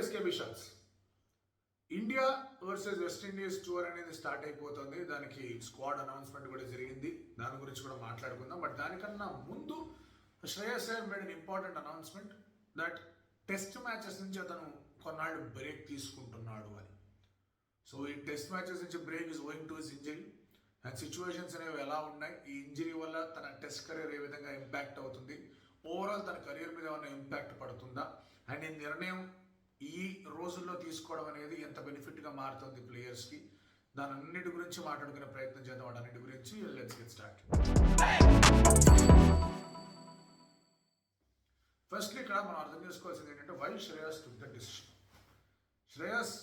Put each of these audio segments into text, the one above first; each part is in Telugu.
SKB shots. India versus West Indies tour అనేది స్టార్ట్ అయిపోతుంది. దానికి స్క్వాడ్ అనౌన్స్మెంట్ కూడా జరిగింది. దాని గురించి కూడా మాట్లాడుకుందాం. బట్ దానికన్నా ముందు Shreyas Iyer made an important announcement that test matches నుంచి అతను కొన్నాళ్ళు బ్రేక్ తీసుకుంటున్నాడు అని. సో ఈ టెస్ట్ మ్యాచెస్ నుంచి break is going to his injury and situations అనేవి ఎలా ఉన్నాయి, ఈ ఇంజరీ వల్ల తన టెస్ట్ కెరీర్ ఏ విధంగా ఇంపాక్ట్ అవుతుంది, ఓవరాల్ తన కెరీర్ మీద ఏమైనా ఇంపాక్ట్ పడుతుందా, అండ్ ఈ నిర్ణయం ఈ రోజుల్లో తీసుకోవడం అనేది ఎంత బెనిఫిట్గా మారుతుంది ప్లేయర్స్కి, దాని అన్నిటి గురించి మాట్లాడుకునే ప్రయత్నం చేద్దాం. వాటన్నిటి గురించి లెట్స్ గెట్ స్టార్ట్. ఫస్ట్లీ ఇక్కడ మనం అర్థం చేసుకోవాల్సింది ఏంటంటే why Shreyas took the decision. Shreyas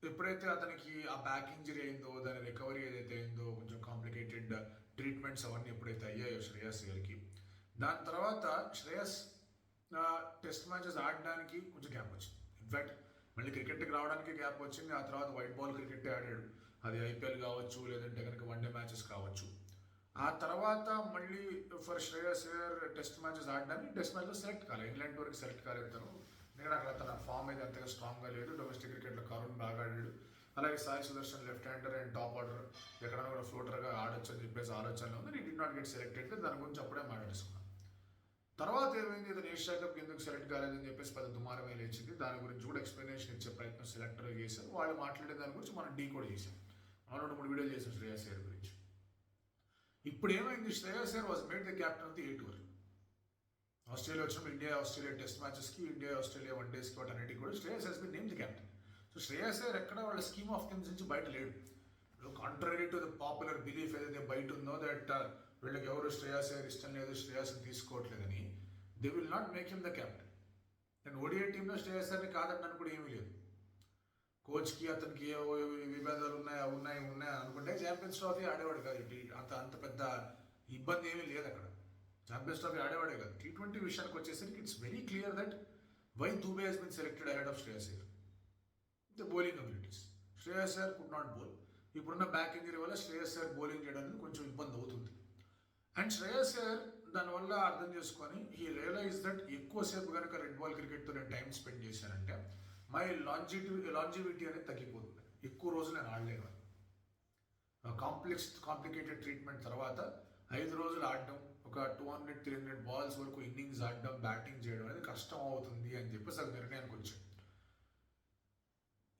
ఎప్పుడైతే అతనికి ఆ బ్యాక్ ఇంజరీ అయిందో, దాని రికవరీ ఏదైతే అయిందో, కొంచెం కాంప్లికేటెడ్ ట్రీట్మెంట్స్ అవన్నీ ఎప్పుడైతే అయ్యాయో శ్రేయస్ గారికి, దాని తర్వాత శ్రేయస్ టెస్ట్ మ్యాచెస్ ఆడడానికి కొంచెం గ్యాప్ వచ్చింది. ఇన్ఫ్యాక్ట్ మళ్ళీ క్రికెట్కి రావడానికి గ్యాప్ వచ్చింది. ఆ తర్వాత వైట్ బాల్ క్రికెట్ ఆడాడు. అది ఐపీఎల్ కావచ్చు, లేదంటే కనుక వన్డే మ్యాచెస్ కావచ్చు. ఆ తర్వాత మళ్ళీ for Shreyas Iyer test matches ఆడడానికి టెస్ట్ మ్యాచ్లో సెలెక్ట్ కాలేదు. ఇంగ్లాండ్ వరకు సెలెక్ట్ కాలేదు తను. ఎందుకంటే అక్కడ తన ఫామ్ అయితే అంతగా స్ట్రాంగ్గా లేదు. డొమెస్టిక్ క్రికెట్లో కరుణ్ బాగా ఆడాడు. అలాగే Sai Sudarshan left hander and top order ఎక్కడైనా కూడా ఫ్లోటర్గా ఆడొచ్చు అని చెప్పేసి ఆలోచనలో ఉంది. Did not get selected. దాని గురించి అప్పుడే మాట్లాడేసుకున్నాం. తర్వాత ఏమైంది, ఇతను ఏషియా కప్ ఎందుకు సెలెక్ట్ కాలేదని చెప్పేసి పెద్ద దుమారమే లేచింది. దాని గురించి కూడా ఎక్స్ప్లెనేషన్ ఇచ్చే ప్రయత్నం సెలెక్టర్ చేశారు. వాళ్ళు మాట్లాడే దాని గురించి మనం డీ కూడా చేశాం. మనం 2-3 వీడియోలు చేసాం శ్రేయస్ అయ్యర్ గురించి. ఇప్పుడు ఏమైంది, Shreyas Iyer was made the captain of the A tour. Australia వచ్చినప్పుడు ఇండియా ఆస్ట్రేలియా టెస్ట్ మ్యాచెస్కి, ఇండియా ఆస్ట్రేలియా వన్ డేస్కి వాటన్నిటికి కూడా Shreyas he's been name the captain. So Shreyas Iyer ఎక్కడ వాళ్ళ స్కీమ్ ఆఫ్ థింగ్స్ నుంచి బయట లేడు. Contrary to the popular belief ఏదైతే బయట ఉందో దట్ వీళ్ళకి ఎవరు శ్రేయస్ అయ్యర్ ఇష్టం లేదు, శ్రేయస్ని తీసుకోవట్లేదని, they will not make him the captain. నేను ఓడిఐ టీంలో శ్రేయస్ అయ్యర్ని కాదన్నాను కూడా ఏమీ లేదు. కోచ్కి అతనికి విభేదాలు ఉన్నాయి అనుకుంటే ఛాంపియన్స్ ట్రోఫీ ఆడేవాడు కాదు. అంత పెద్ద ఇబ్బంది ఏమీ లేదు అక్కడ. ఛాంపియన్స్ ట్రోఫీ ఆడేవాడే కాదు. T20 విషయానికి వచ్చేసరికి it's very clear that why Dube has been selected ahead of Shreyas Iyer. The bowling abilities. Shreyas Iyer could not bowl. ఇప్పుడున్న బ్యాక్ ఇంజరీ వల్ల శ్రేయస్ అయ్యర్ బౌలింగ్ చేయడానికి కొంచెం ఇబ్బంది అవుతుంది. అండ్ శ్రేయస్ అయ్యర్ దానివల్ల అర్థం చేసుకొని ఈ రియలైజ్ దట్ ఎక్కువసేపు కనుక రెడ్ బాల్ క్రికెట్తో నేను టైం స్పెండ్ చేశానంటే మై లాంజివిటీ అనేది తగ్గిపోతుంది. ఎక్కువ రోజులు నేను ఆడలేను. కాంప్లికేటెడ్ ట్రీట్మెంట్ తర్వాత 5 రోజులు ఆడడం, ఒక 200-300 బాల్స్ వరకు ఇన్నింగ్స్ ఆడడం, బ్యాటింగ్ చేయడం అనేది కష్టం అవుతుంది అని చెప్పేసి అది నిర్ణయానికి వచ్చాడు.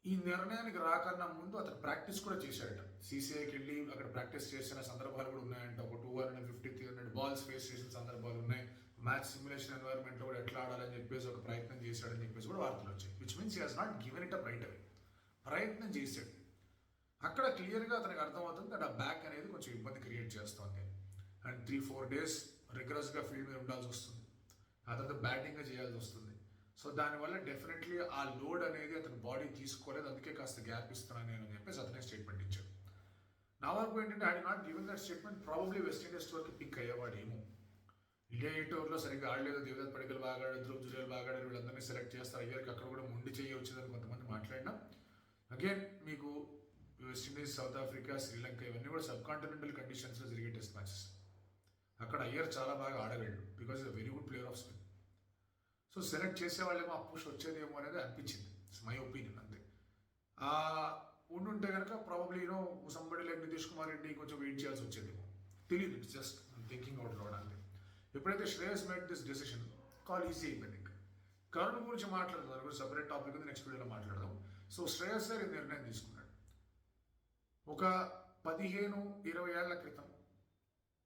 ఈ నిర్ణయానికి రాకన్నా ముందు అతను ప్రాక్టీస్ కూడా చేశాడట. CCIకి వెళ్ళి అక్కడ ప్రాక్టీస్ చేసిన సందర్భాలు కూడా ఉన్నాయంట. ఒక 250-300 బాల్స్ ఫేస్ చేసిన సందర్భాలు ఉన్నాయి. మ్యాచ్ సిమ్యులేషన్ ఎన్వైర్మెంట్లో కూడా ఎట్లా ఆడాలని చెప్పేసి ఒక ప్రయత్నం చేశాడని చెప్పేసి కూడా వార్తలు వచ్చాయి. Which means he has not given it up right away. ప్రయత్నం చేశాడు. అక్కడ క్లియర్గా అతనికి అర్థమవుతుంది దట్ ఆ బ్యాక్ అనేది కొంచెం ఇబ్బంది క్రియేట్ చేస్తుంది. అండ్ 3-4 డేస్ రిగరస్గా ఫీల్డ్ మీద ఉండాల్సి వస్తుంది. ఆ తర్వాత బ్యాటింగ్గా చేయాల్సి వస్తుంది. సో దానివల్ల డెఫినెట్లీ ఆ లోడ్ అనేది అతని బాడీ తీసుకోలేదు. అందుకే కాస్త గ్యాప్ ఇస్తున్నాను నేను అని చెప్పేసి అతనే స్టేట్మెంట్ ఇచ్చాడు. నా వరకు ఏంటంటే I did not given that statement probably West Indies టూర్కి పిక్ అయ్యేవాడేమో. ఇండియా ఏ టూర్లో సరిగ్గా ఆడలేదు, దేవదత్ పడికల్ బాగా ఆడాడు, ధ్రువ్ జురేల్ బాగా ఆడారు, వీళ్ళందరినీ సెలెక్ట్ చేస్తారు. అయ్యారికి అక్కడ కూడా మొండి చేయి వచ్చిందని కొంతమంది మాట్లాడినా, అగైన్ మీకు వెస్టిండీస్, సౌత్ ఆఫ్రికా, శ్రీలంక ఇవన్నీ కూడా సబ్ కాంటినెంటల్ కండిషన్స్లో జరిగే టెస్ట్ మ్యాచెస్. అక్కడ అయ్యర్ చాలా బాగా ఆడగలడు because is a very good player of spin. So select చేసేవాళ్ళేమో ఆ పుష్ వచ్చేదేమో అనేది అనిపించింది. ఇట్స్ మై ఒపీనియన్ అంతే. ఉండుంటే కనుక probably somebody like Nitish Kumar Reddy కొంచెం వెయిట్ చేయాల్సి వచ్చేదేమో, తెలియదు. It's just thinking out loud అంతే. ఎప్పుడైతే Shreyas made this decision, call easy అయిపోయింది. ఇంకా కరుణ్ గురించి మాట్లాడదాం, దాని గురించి సపరేట్ టాపిక్ ఉంది, నెక్స్ట్ వీడియోలో మాట్లాడదాం. సో శ్రేయస్ అయ్యర్ ఈ నిర్ణయం తీసుకున్నాడు. ఒక 15-20 ఏళ్ల క్రితం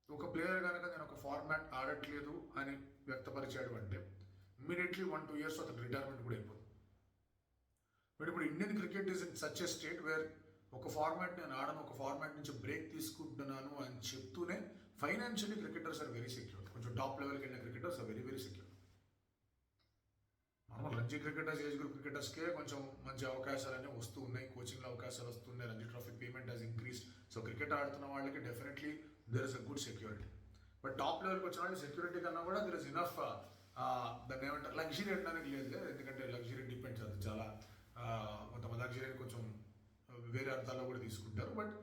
ఒక ప్లేయర్ కనుక నేను ఒక ఫార్మాట్ ఆడట్లేదు అని వ్యక్తపరిచాడు అంటే ఇమ్మీడియట్లీ 1-2 ఇయర్స్ అతను రిటైర్మెంట్ కూడా అయిపోతుంది. బట్ ఇప్పుడు Indian cricket is in such a state where ఒక ఫార్మాట్ నేను ఆడను, ఒక ఫార్మాట్ నుంచి బ్రేక్ తీసుకుంటున్నాను అని చెప్తూనే financially cricketers are very secure. కొంచెం టాప్ లెవెల్కి వెళ్ళిన cricketers are very very secure. Normal Ranji cricketers, age group క్రికెటర్స్కే కొంచెం మంచి అవకాశాలు అనేవి వస్తూ ఉన్నాయి, కోచింగ్లో అవకాశాలు వస్తున్నాయి, Ranji trophy payment has increase. So cricket ఆడుతున్న వాళ్ళకి definitely there is a good security. But top లెవెల్కి వచ్చిన వాళ్ళు సెక్యూరిటీ కన్నా కూడా దెర్ ఇస్ ఇనఫ్, దాన్ని ఏమంటారు, లగ్జరీ అనడానికి లేదు. ఎందుకంటే లగ్జరీ డిపెండ్స్, అది చాలా కొంతమంది లగ్జరీని కొంచెం వేరే అర్థాల్లో కూడా తీసుకుంటారు. బట్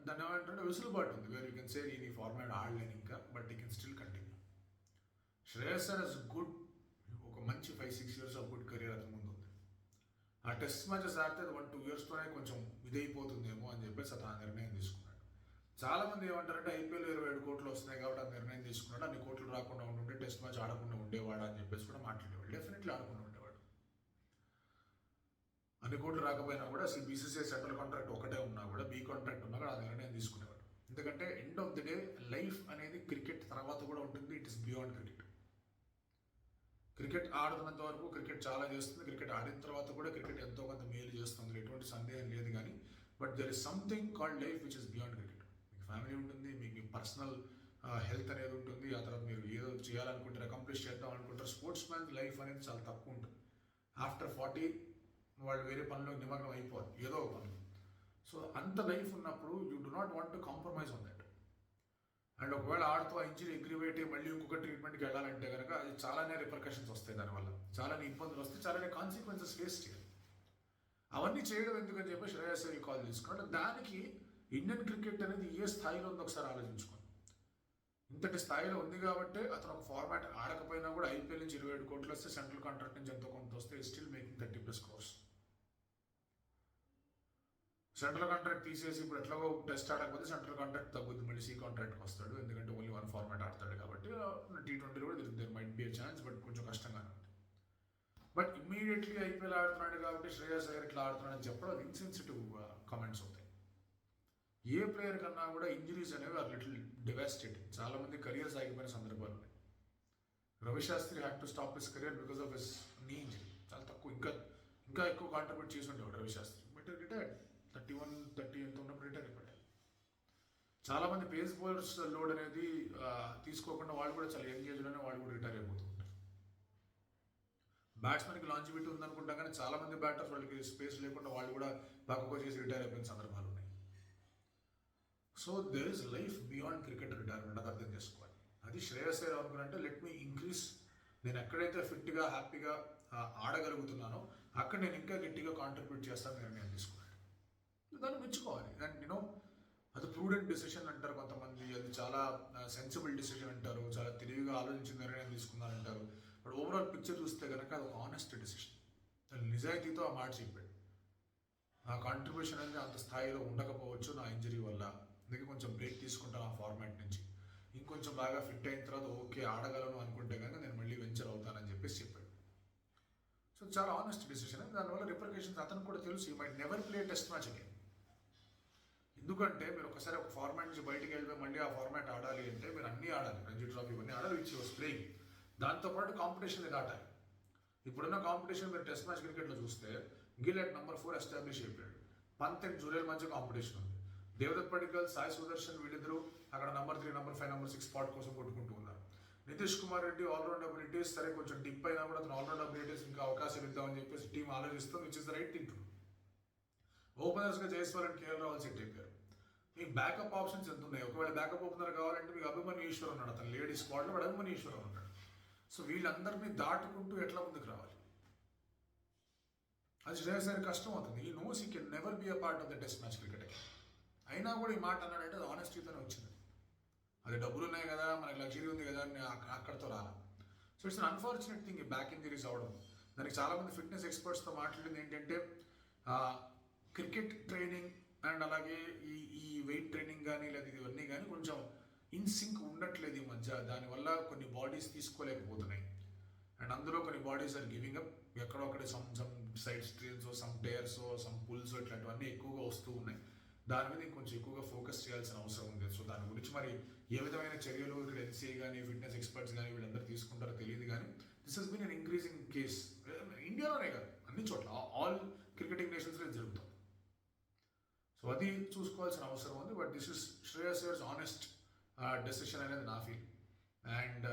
దాన్ని ఏమంటే వెసులుబాటు ఉంది, వేర్ యూ కెన్ సే ఈ ఫార్మాట్ ఆడలేను ఇంకా, but you can still continue. Shreyas Iyer is good, ఒక మంచి 5-6 years ఆఫ్ గుడ్ కెరీర్ అతను ఆ టెస్ట్ మ్యాచెస్ ఆడితే అది 1-2 ఇయర్స్తోనే కొంచెం ఇదైపోతుందేమో అని చెప్పేసి అతను ఆ నిర్ణయం తీసుకున్నాడు. చాలా మంది ఏమంటారంటే ఐపీఎల్ 27 కోట్లు వస్తున్నాయి కాబట్టి ఆ నిర్ణయం తీసుకున్నాడు, అన్ని కోట్లు రాకుండా ఉంటుంటే టెస్ట్ మ్యాచ్ ఆడకుండా ఉండేవాడు అని చెప్పేసి కూడా మాట్లాడేవాడు. డెఫినెట్లీ ఆడకుండా ఉండేవాడు. అన్ని కోట్లు రాకపోయినా కూడా బీసీసీఐ సెంట్రల్ కాంట్రాక్ట్ ఒకటే ఉన్నా కూడా, బీ కాంట్రాక్ట్ ఉన్నా కూడా ఆ నిర్ణయం తీసుకునేవాడు. ఎందుకంటే end of the day life అనేది క్రికెట్ తర్వాత కూడా ఉంటుంది. It is beyond cricket. Cricket ఆడుతున్నంత వరకు క్రికెట్ చాలా చేస్తుంది, క్రికెట్ ఆడిన తర్వాత కూడా క్రికెట్ ఎంతో కొంత మేలు చేస్తుంది, ఎటువంటి సందేహం లేదు. కానీ but there is something called life which is beyond cricket. మీకు ఫ్యామిలీ ఉంటుంది, మీకు మీ పర్సనల్ హెల్త్ అనేది ఉంటుంది, ఆ తర్వాత మీరు ఏదో చేయాలనుకుంటారు, అకంప్లిష్ చేద్దాం అనుకుంటారు. స్పోర్ట్స్ మ్యాన్ లైఫ్ అనేది చాలా తక్కువ ఉంటుంది. ఆఫ్టర్ 40 వాళ్ళు వేరే పనిలో నిమగ్నం అయిపోవాలి, ఏదో ఒక పని. సో అంత లైఫ్ ఉన్నప్పుడు you do not want to compromise on that. And ఒకవేళ ఆడుతూ ఆ ఇంజరీ అగ్రివేట్ అయ్యి మళ్ళీ ఇంకొక ట్రీట్మెంట్కి వెళ్ళాలంటే కనుక అది చాలానే రిపర్కషన్స్ వస్తాయి, దానివల్ల చాలానే ఇబ్బందులు వస్తాయి, చాలానే కాన్సిక్వెన్సెస్ ఫేస్ చేయాలి. అవన్నీ చేయడం ఎందుకని చెప్పి శ్రేయస్ అయ్యర్ కాల్ తీసుకున్నాడు. దానికి ఇండియన్ క్రికెట్ అనేది ఏ స్థాయిలో ఉందో ఒకసారి ఆలోచించుకోండి. ఇంతటి స్థాయిలో ఉంది కాబట్టి అతను ఒక ఫార్మాట్ ఆడకపోయినా కూడా ఐపీఎల్ నుంచి 27 కోట్లు వస్తే, సెంట్రల్ కాంట్రాక్ట్ నుంచి ఎంతో కొంత వస్తే, still making 30+ crores. Central contract తీసేసి ఇప్పుడు ఎట్లాగో టెస్ట్ ఆడకపోతే సెంట్రల్ కాంట్రాక్ట్ తగ్గుద్ది, మళ్ళీ సి కాంట్రాక్ట్కి వస్తాడు. ఎందుకంటే ఓన్లీ 1 ఫార్మాట్ ఆడతాడు కాబట్టి. T20 కూడా there might be a chance, but కొంచెం కష్టంగానే ఉంది. బట్ ఇమ్మీడియట్లీ ఐపీఎల్ ఆడుతున్నాడు కాబట్టి శ్రేయస్ అయ్యర్ ఇట్లా ఆడుతున్నాడని చెప్పడం అది ఇన్సెన్సిటివ్ కామెంట్స్ అవుతాయి. ఏ ప్లేయర్ కన్నా కూడా ఇంజరీస్ అనేవి ఆర్ లిటిల్ డివాస్టేటింగ్. చాలా మంది కెరియర్స్ ఆగిపోయిన సందర్భాలు ఉన్నాయి. Ravi Shastri had to stop his career because of his knee injury. చాలా తక్కువ, ఇంకా ఎక్కువ కాంట్రిబ్యూట్ చేసి ఉండేవాడు రవి శాస్త్రి. బట్ రిటైర్డ్ 31-30 ఎంత ఉన్నప్పుడు రిటైర్ అయిపోయాడు. చాలా మంది పేస్ బౌలర్స్ లోడ్ అనేది తీసుకోకుండా వాళ్ళు కూడా చాలా యంగ్ ఏజ్లోనే వాళ్ళు కూడా రిటైర్ అయిపోతూ ఉంటారు. బ్యాట్స్మెన్కి లాంజివిటీ ఉందనుకుంటాం కానీ చాలా మంది బ్యాటర్స్ వాళ్ళకి స్పేస్ లేకుండా వాళ్ళు కూడా పక్కకు చేసి రిటైర్ అయిపోయిన సందర్భాలు ఉన్నాయి. So there is life beyond cricket retirement, అది అర్థం చేసుకోవాలి. అది శ్రేయస్ అయ్యర్ అనుకున్నంటే లెట్ మీ ఇంక్రీజ్, నేను ఎక్కడైతే ఫిట్గా హ్యాపీగా ఆడగలుగుతున్నానో అక్కడ నేను ఇంకా గట్టిగా కాంట్రిబ్యూట్ చేస్తాను నిర్ణయం తీసుకున్నాను. దాన్ని మెచ్చుకోవాలి. అండ్ అది ప్రూడెంట్ డెసిషన్ అంటారు కొంతమంది, అది చాలా సెన్సిబుల్ డెసిషన్ అంటారు, చాలా తెలివిగా ఆలోచించిన నిర్ణయం తీసుకున్నారంటారు. బట్ ఓవరాల్ పిక్చర్ చూస్తే కనుక అది ఆనెస్ట్ డెసిషన్. నిజాయితీతో ఆ మాట చెప్పాడు. నా కాంట్రిబ్యూషన్ అనేది అంత స్థాయిలో ఉండకపోవచ్చు నా ఇంజరీ వల్ల, అందుకే కొంచెం బ్రేక్ తీసుకుంటాను ఆ ఫార్మాట్ నుంచి, ఇంకొంచెం బాగా ఫిట్ అయిన తర్వాత ఓకే ఆడగలను అనుకుంటే కనుక నేను మళ్ళీ వెంచర్ అవుతానని చెప్పేసి చెప్పాడు. సో చాలా ఆనెస్ట్ డెసిషన్. దానివల్ల రిపర్కేషన్స్ అతను కూడా తెలుసు, he might never play test match again. ఎందుకంటే మీరు ఒకసారి ఒక ఫార్మాట్ నుంచి బయటకు వెళ్ళిపోయి మళ్ళీ ఆ ఫార్మాట్ ఆడాలి అంటే మీరు అన్నీ ఆడాలి, రంజీ ట్రోఫీ ఇవన్నీ ఆడాలి, విచ్ వాస్ ప్లేయింగ్. దాంతోపాటు కాంపిటీషన్ దాటాలి. ఇప్పుడున్న కాంపిటీషన్ మీరు టెస్ట్ మ్యాచ్ క్రికెట్లో చూస్తే గిల్ అట్ నంబర్ 4 ఎస్టాబ్లిష్ అయిపోయాడు. పంత్ అండ్ జురేల్ మధ్య కాంపిటీషన్ ఉంది. దేవదత్ పడిక్కల్, సాయి సుదర్శన్ వీళ్ళిద్దరూ అక్కడ నంబర్ 3, నంబర్ 5, నంబర్ 6 స్పాట్ కోసం కొట్టుకుంటూ ఉన్నారు. నితీష్ కుమార్ రెడ్డి ఆల్రౌండ్ అబిలిటీస్ సరే కొంచెం డిప్ అయినా కూడా అతను ఆల్రౌండ్ అబిలిటీస్ ఇంకా అవకాశం ఇద్దామని చెప్పేసి టీం ఆలోచిస్తుంది, which is the right thing to do. ఓపెనర్స్గా Jaiswal and KL Rahul set అయిపోయారు. మీకు బ్యాకప్ ఆప్షన్స్ ఎంత ఉన్నాయి? ఒకవేళ బ్యాకప్ ఓపెనర్ కావాలంటే మీకు అభిమన్యు ఈశ్వర్ ఉన్నాడు, అతను లేడీ స్క్వాడ్లో వాడు అభిమన్యు ఈశ్వర్ ఉన్నాడు. సో వీళ్ళందరినీ దాటుకుంటూ ఎట్లా ముందుకు రావాలి, అది శ్రేయస్ అయ్యర్ కష్టం అవుతుంది. ఈ knows he can never be a part of the test match cricket. అయినా కూడా ఈ మాట అన్నాడంటే అది ఆనెస్టీతోనే వచ్చింది. అది డబ్బులు ఉన్నాయి కదా, మనకి లగ్జరీ ఉంది కదా అని అక్కడితో రాలా. So it's an unfortunate thing ఈ బ్యాక్ ఇంజరీస్ అవడం. దానికి చాలామంది ఫిట్నెస్ ఎక్స్పర్ట్స్తో మాట్లాడింది ఏంటంటే క్రికెట్ ట్రైనింగ్ అండ్ అలాగే ఈ వెయిట్ ట్రైనింగ్ కానీ లేదా ఇవన్నీ కానీ కొంచెం ఇన్ సింక్ ఉండట్లేదు ఈ మధ్య. దానివల్ల కొన్ని బాడీస్ తీసుకోలేకపోతున్నాయి. అండ్ అందులో కొన్ని బాడీస్ ఆర్ గివింగ్ అప్. ఎక్కడో ఒకటి some side strains, some tears, some pulls ఇట్లాంటివన్నీ ఎక్కువగా వస్తూ ఉన్నాయి. దాని మీద ఇంకొంచెం ఎక్కువగా ఫోకస్ చేయాల్సిన అవసరం ఉంది. సో దాని గురించి మరి ఏ విధమైన చర్యలు ఇక్కడ ఎన్సీఏ కానీ ఫిట్నెస్ ఎక్స్పర్ట్స్ కానీ వీళ్ళందరూ తీసుకుంటారో తెలియదు. కానీ this has been an increasing case ఇండియాలోనే కాదు, అన్ని చోట్ల ఆల్ క్రికెటింగ్ నేషన్స్లో జరుగుతాం. సో అది చూసుకోవాల్సిన అవసరం ఉంది. But this is Shreyas Iyer's honest decision అనేది నా ఫీల్. అండ్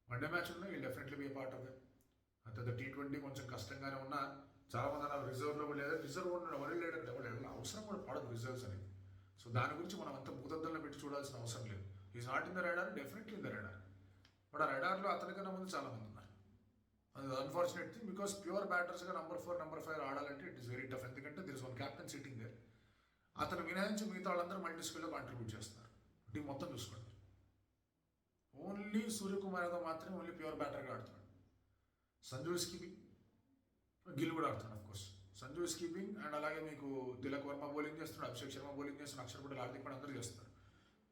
వన్డే మ్యాచ్ ఉన్నాయి, will definitely be part of it. అంత T20 కొంచెం కష్టంగానే ఉన్నా చాలా మంది అన్నారు రిజర్వ్లో లేదా రిజర్వ్ ఉన్న వరల్డ్ లీడర్ ఎవరు అవసరం కూడా పడదు రిజర్వ్స్ అనేది. సో దాని గురించి మనం అంత భూతద్దంలో పెట్టి చూడాల్సిన అవసరం లేదు. Is not in the radar, definitely in the radar. But ఆ రైడార్లో అతనికన్నా ముందు చాలా మంది ఉన్నారు. అది అన్ఫార్చునేట్ థింగ్. బికాస్ ప్యూర్ బ్యాటర్స్గా నంబర్ 4, నంబర్ 5 ఆడాలంటే ఇట్ ఈస్ వెరీ టఫ్. ఎందుకంటే there is one captain sitting there. అతను మినహాయించి మిగతా వాళ్ళందరూ మల్టీ స్కిల్లో కాంట్రిబ్యూట్ చేస్తున్నారు. టీం మొత్తం చూసుకోండి. ఓన్లీ సూర్యకుమార్ యాదవ్ మాత్రమే ఓన్లీ ప్యూర్ బ్యాటర్గా ఆడుతున్నాడు. సంజు ఎస్కిపి, గిల్ కూడా ఆడుతున్నాడు of course. Sanju is keeping and అలాగే మీకు తిలక్ వర్మ బౌలింగ్ చేస్తున్నాడు, అభిషేక్ శర్మ బౌలింగ్ చేస్తున్నాడు, అక్షర్ పటేల్, హార్దిక్ పాండ్యా అందరూ చేస్తున్నారు.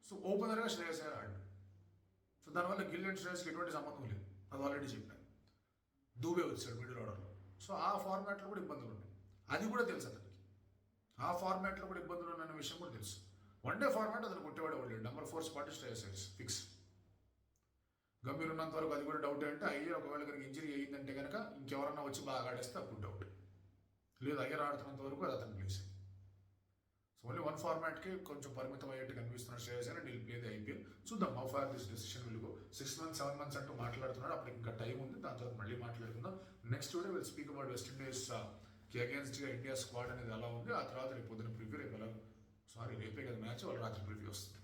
సో ఓపెనర్గా శ్రేయస్ అయ్యర్ ఆడు. సో దానివల్ల గిల్ అండ్ శ్రేయస్కి ఎటువంటి సంబంధం లేదు, అది ఆల్రెడీ చెప్పాను. దూబే వచ్చాడు మిడిల్ ఆర్డర్లో. సో ఆ ఫార్మాట్లో కూడా ఇబ్బందులు ఉన్నాయి, అది కూడా తెలుసు అతనికి. ఆ ఫార్మాట్లో కూడా ఇబ్బందులు ఉన్న విషయం కూడా తెలుసు. వన్ డే ఫార్మాట్ అతను కొట్టేవాడు వాళ్ళు. Number 4 spot Shreyas Iyer fix. Gambhir ఉన్నంత వరకు అది కూడా డౌట్. అంటే అయ్యర్ ఒకవేళ కనుక ఇంజరీ అయ్యిందంటే కనుక ఇంకెవరన్నా వచ్చి బాగా ఆడేస్తే అప్పుడు డౌట్. లేదు అయ్యర్ ఆడుతున్నంత వరకు అది అతను ప్లేస్. సో ఓన్లీ వన్ ఫార్మాట్కి కొంచెం పరిమితం అయ్యేట్టు కనిపిస్తున్న Shreyas Iyer. They'll play the IPL. చూద్దాం how far this decision will go. 6 months 7 months అంటూ మాట్లాడుతున్నాడు. అప్పుడు ఇంకా టైం ఉంది, దాని తర్వాత మళ్ళీ మాట్లాడుకుందాం. Next day will speak about West Indies కి అగేన్స్ట్గా ఇండియా స్క్వాడ్ అనేది ఎలా ఉంది. ఆ తర్వాత రేపు పొద్దున ప్రివ్యూ, రేపు ఎలా రేపే కదా మ్యాచ్, వాళ్ళు రాత్రి ప్రివ్యూ వస్తుంది.